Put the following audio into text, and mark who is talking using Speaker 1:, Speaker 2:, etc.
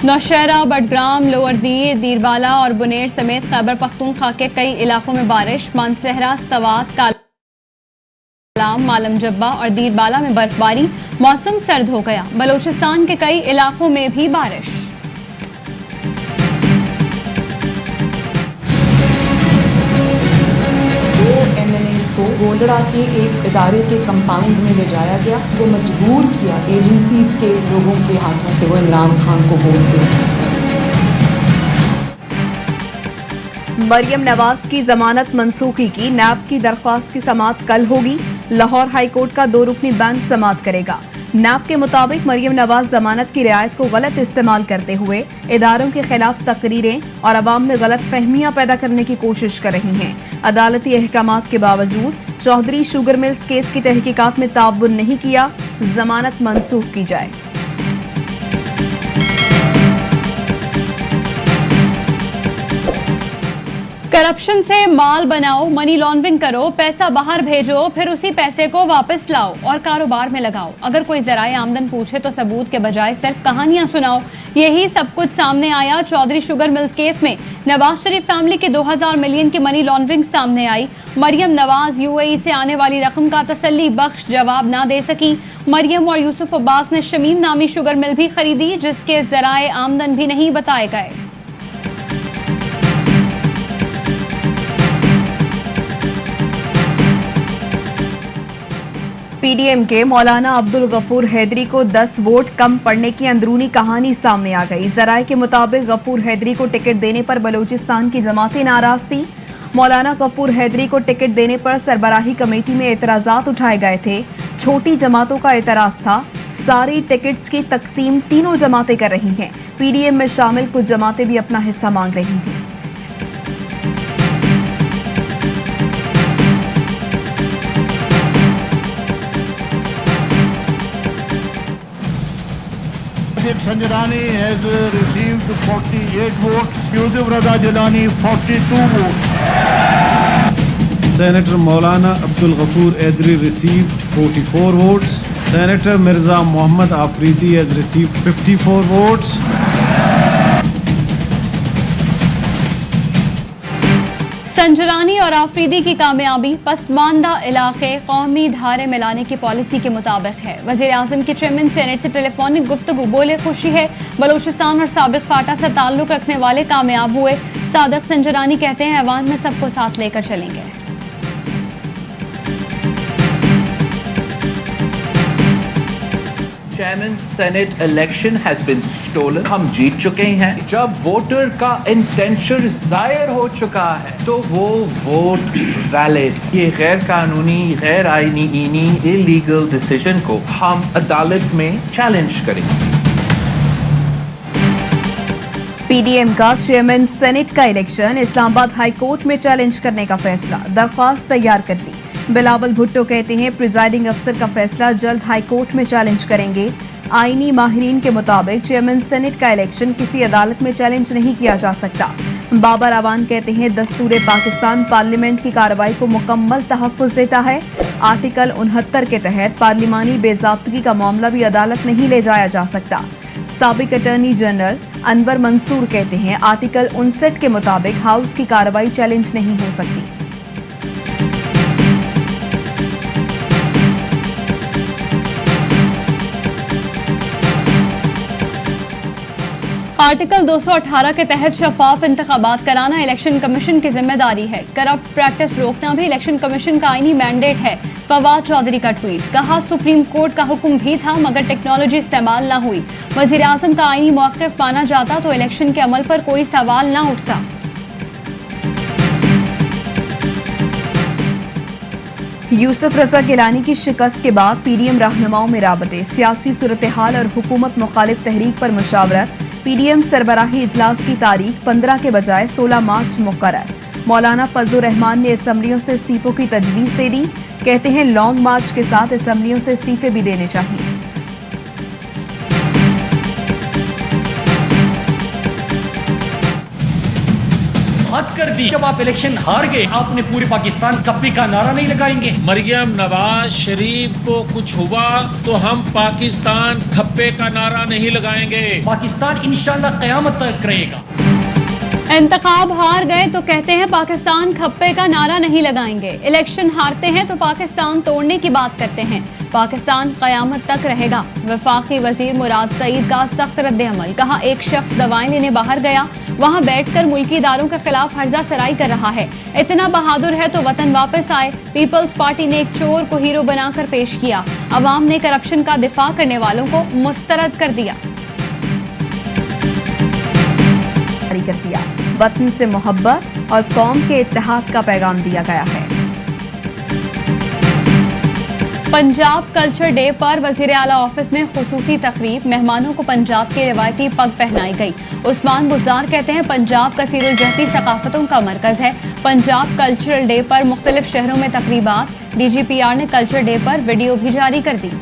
Speaker 1: Nowshera, Budgam, lower दीर, दीरबाला और बुनेर समेत खैबर पख्तूनख्वा के कई इलाकों में बारिश। मानसहरा, सवात, कालाम, मालम जब्बा और दीरबाला में बर्फबारी। मौसम सर्द हो गया। बलोचिस्तान के कई इलाकों में भी बारिश।
Speaker 2: को गोलड़ा के एक इदारे के कंपाउंड में ले जाया गया, वो मजबूर किया एजेंसीज के लोगों के हाथों पे वो इमरान खान को वोट दें।
Speaker 3: मरियम नवाज की जमानत मंसूखी की नैब की दरख्वास्त की समाअत कल होगी। लाहौर हाई कोर्ट का 2 रुकनी बेंच समाअत करेगा। नैब के मुताबिक मरियम नवाज जमानत की रियायत को गलत इस्तेमाल करते हुए इदारों के खिलाफ तकरीरें और अवाम में गलत फहमियां पैदा करने की कोशिश कर रही हैं। अदालती अहकामात के बावजूद चौधरी शुगर मिल्स केस की तहकीकात में ताउन नहीं किया, जमानत मंसूख की जाए।
Speaker 1: करप्शन से माल बनाओ, मनी लॉन्ड्रिंग करो, पैसा बाहर भेजो, फिर उसी पैसे को वापस लाओ और कारोबार में लगाओ। अगर कोई ज़राए आमदन पूछे तो सबूत के बजाय सिर्फ कहानियां सुनाओ। यही सब कुछ सामने आया चौधरी शुगर मिल्स केस में। नवाज शरीफ फैमिली के 2000 मिलियन की मनी लॉन्ड्रिंग सामने आई। मरियम नवाज यूएई से आने वाली रकम का तसल्ली बख्श जवाब ना दे सकी। मरियम और यूसुफ अब्बास ने शमीम नामी शुगर मिल भी खरीदी, जिसके ज़राए आमदन भी नहीं बताए गए।
Speaker 3: पीडीएम के मौलाना अब्दुल गफूर हैदरी को 10 वोट कम पड़ने की अंदरूनी कहानी सामने आ गई। जराए के मुताबिक गफूर हैदरी को टिकट देने पर बलूचिस्तान की जमातें नाराज थी। मौलाना गफूर हैदरी को टिकट देने पर सरबराही कमेटी में एतराजात उठाए गए थे। छोटी जमातों का एतराज था। सारी टिकट्स की तकसीम तीनों जमातें कर रही हैं। पीडीएम में शामिल कुछ जमातें भी अपना हिस्सा मांग रही थी।
Speaker 4: Sanjarani has received 48 votes. Yusuf Raza Jilani 42 votes.
Speaker 5: Senator Maulana Abdul Ghafoor Edri received 44 votes. Senator Mirza Muhammad Afridi has received 54 votes.
Speaker 1: Sanjrani और आफरीदी की कामयाबी पसमानदा इलाके कौमी धारे मिलाने की पॉलिसी के मुताबिक है। वज़ीर आज़म के चेयरमैन सेनेट से टेलीफोनिक गुफ्तगू, बोले खुशी है। बलूचिस्तान और साबिक फाटा से ताल्लुक रखने वाले कामयाब हुए। सादिक संजरानी कहते हैं ऐवान में सबको साथ लेकर चलेंगे।
Speaker 6: Chairman senate election has been stolen. हम जीत चुके हैं। जब वोटर का इंटेंशन जाहिर हो चुका है तो वो वोट वैलिड। ये गैर कानूनी, गैर आईनी, इलीगल डिसीजन को हम अदालत में चैलेंज करेंगे।
Speaker 3: पीडीएम का चेयरमैन सेनेट का इलेक्शन इस्लामाबाद हाई कोर्ट में चैलेंज करने का फैसला। दरख्वास्त तैयार कर ली। बिलावल भुट्टो कहते हैं प्रिजाइडिंग अफसर का फैसला जल्द हाई कोर्ट में चैलेंज करेंगे। आईनी माहिरीन के मुताबिक चेयरमैन सेनेट का इलेक्शन किसी अदालत में चैलेंज नहीं किया जा सकता। बाबर अवान कहते हैं दस्तूर पाकिस्तान पार्लियामेंट की कार्रवाई को मुकम्मल तहफ़्फ़ुज़ देता है। आर्टिकल 69 के तहत पार्लिमानी बेज़ाब्तगी का मामला भी अदालत नहीं ले जाया जा सकता। साबिक अटॉर्नी जनरल अनवर मंसूर कहते हैं आर्टिकल 59 के मुताबिक हाउस की कार्रवाई चैलेंज नहीं हो सकती।
Speaker 1: आर्टिकल 218 के तहत शफाफ इंतखाबात कराना इलेक्शन कमीशन की जिम्मेदारी है। करप्ट प्रैक्टिस रोकना भी इलेक्शन कमीशन का आईनी मैंडेट है। फवाद चौधरी का ट्वीट, कहा सुप्रीम कोर्ट का हुक्म भी था मगर टेक्नोलॉजी इस्तेमाल ना हुई। वजीर आजम का आईनी मौक़िफ़ माना जाता तो इलेक्शन के अमल पर कोई सवाल ना उठता।
Speaker 3: यूसुफ रजा गिलानी की शिकस्त के बाद पीडीएम रहनुमाओं में राबते, सियासी सूरत हाल और हुकूमत मुखालिफ तहरीक पर मुशावरत। पीडीएम सरबराही इजलास की तारीख 15 के बजाय 16 मार्च मुकर्रर। मौलाना फजलुर रहमान ने असम्बलियों से इस्तीफों की तजवीज़ दे दी। कहते हैं लॉन्ग मार्च के साथ असम्बलियों से इस्तीफे भी देने चाहिए।
Speaker 7: हद कर दी। जब आप इलेक्शन हार गए, आपने पूरे पाकिस्तान कप्पे का नारा नहीं लगाएंगे।
Speaker 8: मरियम नवाज शरीफ को कुछ हुआ तो हम पाकिस्तान खप्पे का नारा नहीं लगाएंगे।
Speaker 7: पाकिस्तान इंशाल्लाह क़यामत तक रहेगा।
Speaker 1: इंतखाब हार गए तो कहते हैं पाकिस्तान खप्पे का नारा नहीं लगाएंगे। इलेक्शन हारते हैं तो पाकिस्तान तोड़ने की बात करते हैं। पाकिस्तान क़यामत तक रहेगा। वफाकी वजीर मुराद सईद का सख्त रद्द-ए-अमल। कहा, एक शख्स दवाएं लेने बाहर गया, वहां बैठकर मुल्की इदारों के खिलाफ हर्जा सराई कर रहा है। इतना बहादुर है तो वतन वापस आए। पीपल्स पार्टी ने एक चोर को हीरो बनाकर पेश किया। अवाम ने करप्शन का दिफा करने वालों को मुस्तरद कर दिया।
Speaker 3: वतन से मोहब्बत और कौम के इत्तेहाद का पैगाम दिया गया है।
Speaker 1: पंजाब कल्चर डे पर वजीर आला ऑफिस में खुसूसी तकरीब। मेहमानों को पंजाब की रिवायती पग पहनाई गई। उस्मान बुज़दार कहते हैं, पंजाब कसीरुल जहती सकाफतों का मरकज है। पंजाब कल्चरल डे पर मुख्तलिफ शहरों में तकरीबात। DGPR ने कल्चर डे पर वीडियो भी जारी कर दी।